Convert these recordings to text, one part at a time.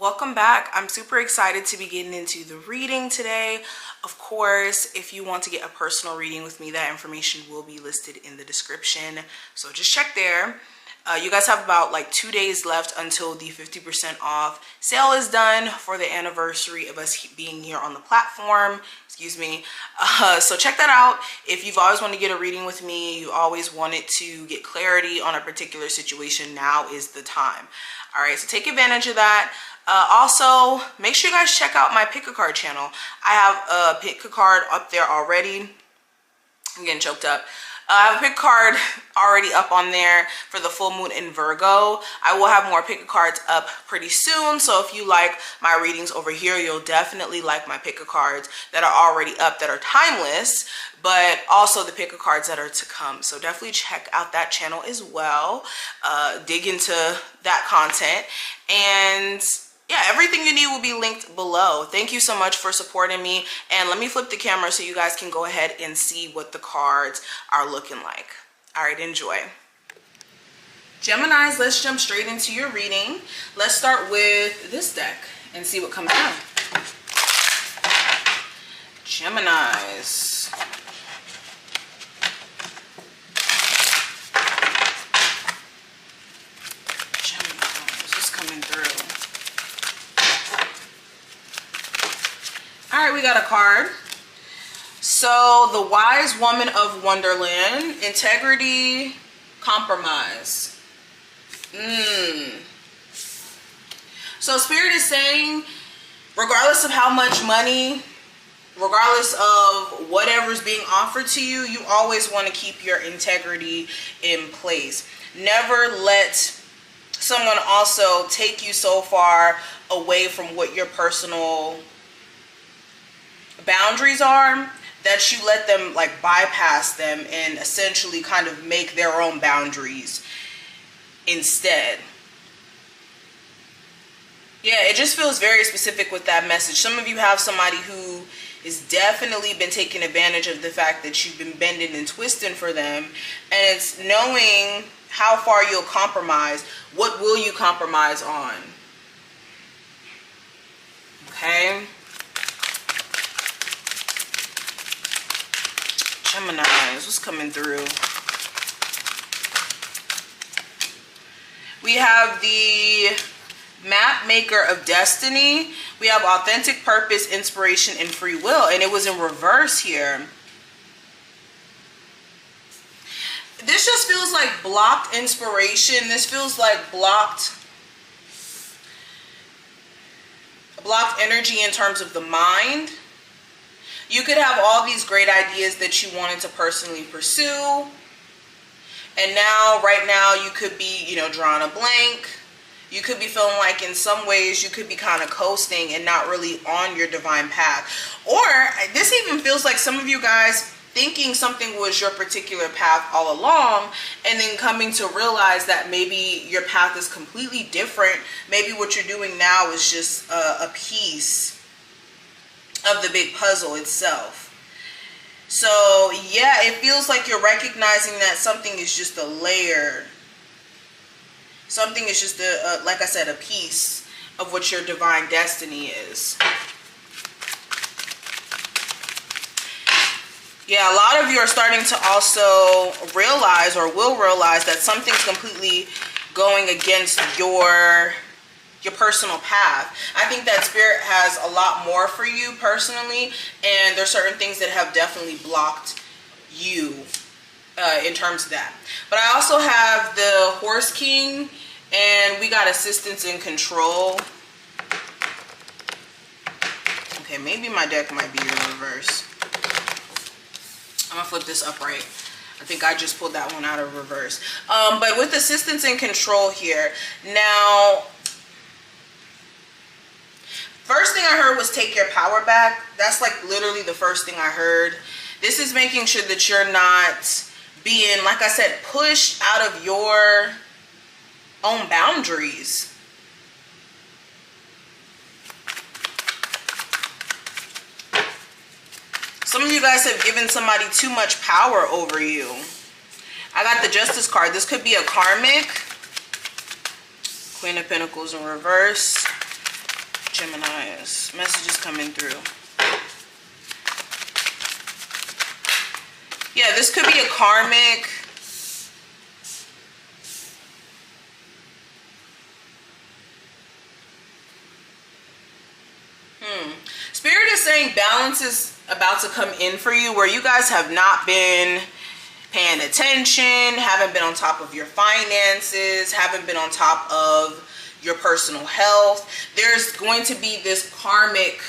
Welcome back. I'm super excited to be getting into the reading today. Of course, if you want to get a personal reading with me, that information will be listed in the description. So just check there. You guys have about like 2 days left until the 50% off sale is done for the anniversary of us being here on the platform. Excuse me. So check that out. If you've always wanted to get a reading with me, you always wanted to get clarity on a particular situation, now is the time. All right, so take advantage of that. Also, make sure you guys check out my pick a card channel. I have a pick a card up there already. I'm getting choked up. I have a pick card already up on there for the full moon in Virgo. I will have more pick a cards up pretty soon. So if you like my readings over here, you'll definitely like my pick a cards that are already up that are timeless, but also the pick a cards that are to come. So definitely check out that channel as well. Dig into that content, and yeah, everything you need will be linked below. Thank you so much for supporting me. And let me flip the camera so you guys can go ahead and see what the cards are looking like. All right, enjoy. Geminis, let's jump straight into your reading. Let's start with this deck and see what comes out. Geminis. All right, we got a card. So the wise woman of Wonderland, integrity, compromise. So Spirit is saying, regardless of how much money, regardless of whatever's being offered to you, you always want to keep your integrity in place. Never let someone also take you so far away from what your personal boundaries are that you let them like bypass them and essentially kind of make their own boundaries instead. Yeah, it just feels very specific with that message. Some of you have somebody who has definitely been taking advantage of the fact that you've been bending and twisting for them, and it's knowing how far you'll compromise. What will you compromise on? Okay. Geminis, what's coming through? We have the map maker of destiny. We have authentic purpose, inspiration, and free will. And it was in reverse here. This just feels like blocked inspiration. This feels like blocked energy in terms of the mind. You could have all these great ideas that you wanted to personally pursue, and now, right now, you could be, you know, drawing a blank. You could be feeling like in some ways you could be kind of coasting and not really on your divine path. Or this even feels like some of you guys thinking something was your particular path all along, and then coming to realize that maybe your path is completely different. Maybe what you're doing now is just a piece of the big puzzle itself. So yeah, it feels like you're recognizing that something is just a layer. Something is just like I said, a piece of what your divine destiny is. Yeah, a lot of you are starting to also realize, or will realize, that something's completely going against your personal path. I think that Spirit has a lot more for you personally, and there's certain things that have definitely blocked you in terms of that. But I also have the Horse King, and we got assistance and control. Okay, maybe my deck might be in reverse. I'm gonna flip this upright. I think I just pulled that one out of reverse. But with assistance and control here, now, first thing I heard was take your power back. That's like literally the first thing I heard. This is making sure that you're not being, like I said, pushed out of your own boundaries. Some of you guys have given somebody too much power over you. I got the Justice card. This could be a karmic. Queen of Pentacles in reverse. Gemini's messages coming through. Yeah, this could be a karmic. Spirit is saying balance is about to come in for you, where you guys have not been paying attention, haven't been on top of your finances, haven't been on top of your personal health. There's going to be this karmic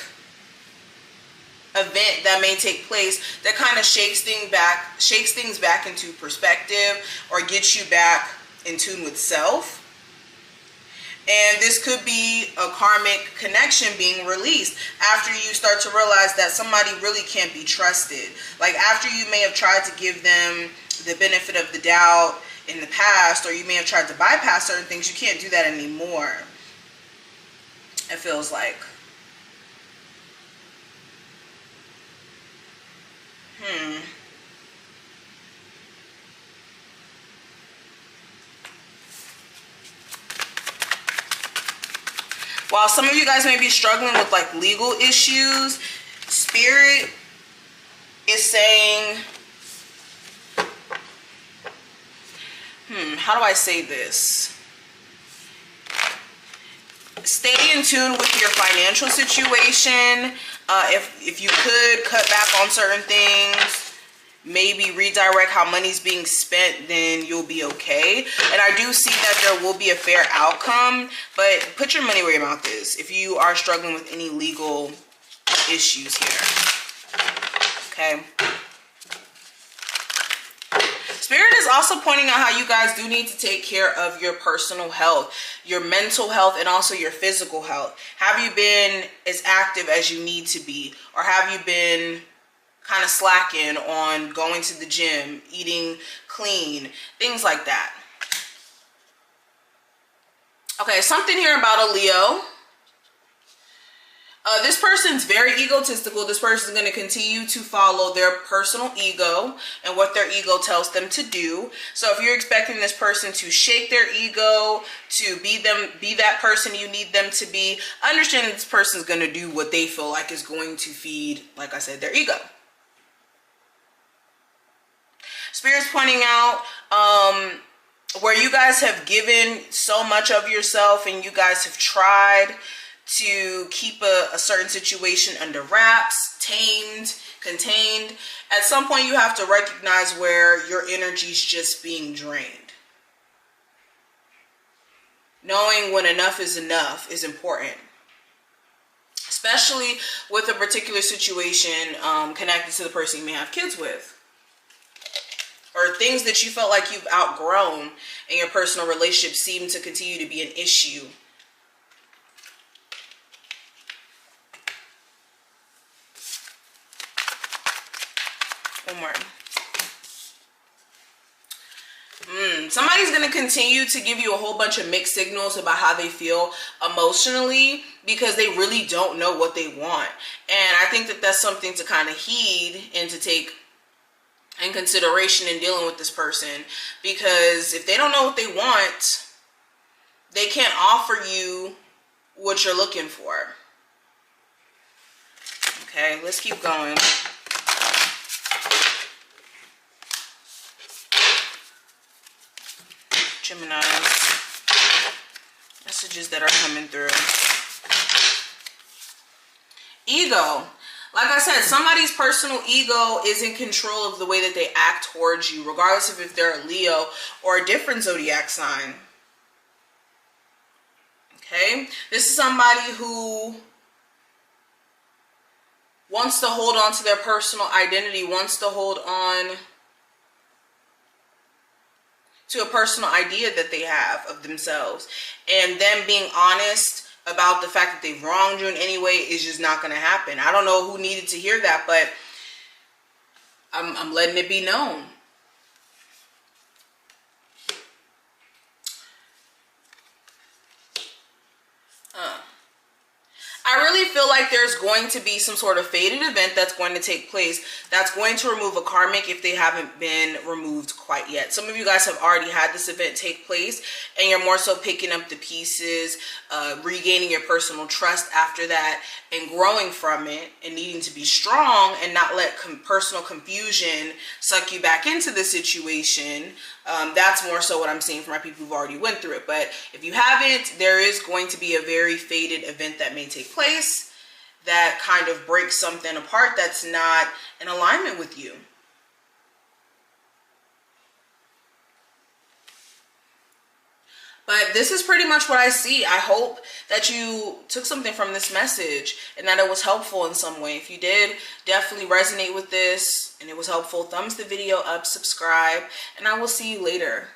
event that may take place that kind of shakes things back into perspective, or gets you back in tune with self. And this could be a karmic connection being released after you start to realize that somebody really can't be trusted. Like after you may have tried to give them the benefit of the doubt in the past, or you may have tried to bypass certain things, you can't do that anymore. It feels like. While some of you guys may be struggling with like legal issues, Spirit is saying, how do I say this? Stay in tune with your financial situation. If you could cut back on certain things, maybe redirect how money's being spent, then you'll be okay. And I do see that there will be a fair outcome, but put your money where your mouth is if you are struggling with any legal issues here. Okay. Spirit is also pointing out how you guys do need to take care of your personal health, your mental health, and also your physical health. Have you been as active as you need to be? Or have you been kind of slacking on going to the gym, eating clean, things like that? Okay, something here about a Leo. This person's very egotistical. This person is going to continue to follow their personal ego and what their ego tells them to do. So if you're expecting this person to shake their ego, to be that person you need them to be, understand that this person is going to do what they feel like is going to feed, like I said, their ego. Spirit's pointing out where you guys have given so much of yourself and you guys have tried to keep a certain situation under wraps, tamed, contained. At some point you have to recognize where your energy's just being drained. Knowing when enough is important. Especially with a particular situation connected to the person you may have kids with. Or things that you felt like you've outgrown in your personal relationship seem to continue to be an issue. One more. Somebody's going to continue to give you a whole bunch of mixed signals about how they feel emotionally because they really don't know what they want. And I think that that's something to kind of heed and to take in consideration in dealing with this person, because if they don't know what they want, they can't offer you what you're looking for. Okay, let's keep going. Gemini, messages that are coming through. Ego. Like I said, somebody's personal ego is in control of the way that they act towards you, regardless of if they're a Leo or a different zodiac sign. Okay? This is somebody who wants to hold on to their personal identity, wants to hold on to a personal idea that they have of themselves. And them being honest about the fact that they've wronged you in any way is just not going to happen. I don't know who needed to hear that, but I'm letting it be known. I really feel like there's going to be some sort of fated event that's going to take place that's going to remove a karmic if they haven't been removed quite yet. Some of you guys have already had this event take place and you're more so picking up the pieces, regaining your personal trust after that and growing from it and needing to be strong and not let personal confusion suck you back into the situation. That's more so what I'm seeing for my people who've already went through it. But if you haven't, there is going to be a very fated event that may take place that kind of breaks something apart that's not in alignment with you. But this is pretty much what I see. I hope that you took something from this message and that it was helpful in some way. If you did, definitely resonate with this and it was helpful, thumbs the video up, subscribe, and I will see you later.